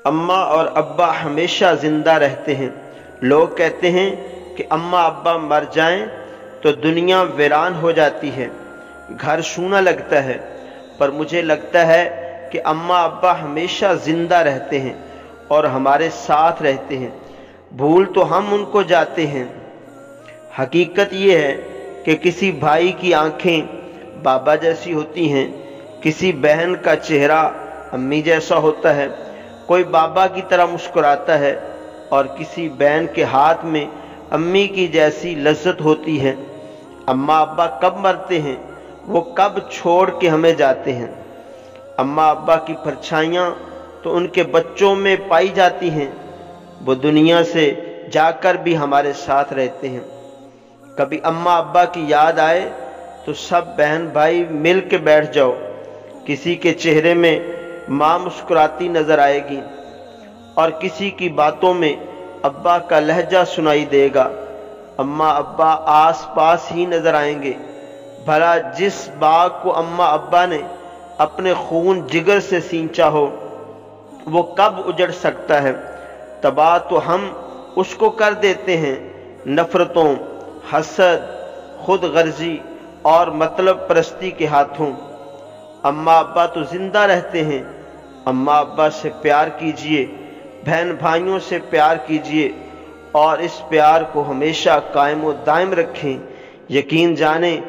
اماں اور ابا ہمیشہ زندہ رہتے ہیں۔ لوگ کہتے ہیں کہ اماں ابا مر جائیں تو دنیا ویران ہو جاتی ہے، گھر سونا لگتا ہے، پر مجھے لگتا ہے کہ اماں ابا ہمیشہ زندہ رہتے ہیں اور ہمارے ساتھ رہتے ہیں۔ بھول تو ہم ان کو جاتے ہیں۔ حقیقت یہ ہے کہ کسی بھائی کی آنکھیں بابا جیسی ہوتی ہیں، کسی بہن کا چہرہ امی جیسا ہوتا ہے، کوئی بابا کی طرح مسکراتا ہے اور کسی بہن کے ہاتھ میں امی کی جیسی لذت ہوتی ہے۔ اماں ابا کب مرتے ہیں؟ وہ کب چھوڑ کے ہمیں جاتے ہیں؟ اماں ابا کی پرچھائیاں تو ان کے بچوں میں پائی جاتی ہیں، وہ دنیا سے جا کر بھی ہمارے ساتھ رہتے ہیں۔ کبھی اماں ابا کی یاد آئے تو سب بہن بھائی مل کے بیٹھ جاؤ، کسی کے چہرے میں ماں مسکراتی نظر آئے گی اور کسی کی باتوں میں ابا کا لہجہ سنائی دے گا۔ اماں ابا آس پاس ہی نظر آئیں گے۔ بھلا جس باغ کو اماں ابا نے اپنے خون جگر سے سینچا ہو وہ کب اجڑ سکتا ہے؟ تباہ تو ہم اس کو کر دیتے ہیں، نفرتوں، حسد، خود غرضی اور مطلب پرستی کے ہاتھوں۔ اماں ابا تو زندہ رہتے ہیں۔ اماں ابا سے پیار کیجئے، بہن بھائیوں سے پیار کیجئے اور اس پیار کو ہمیشہ قائم و دائم رکھیں۔ یقین جانیں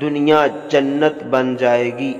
دنیا جنت بن جائے گی۔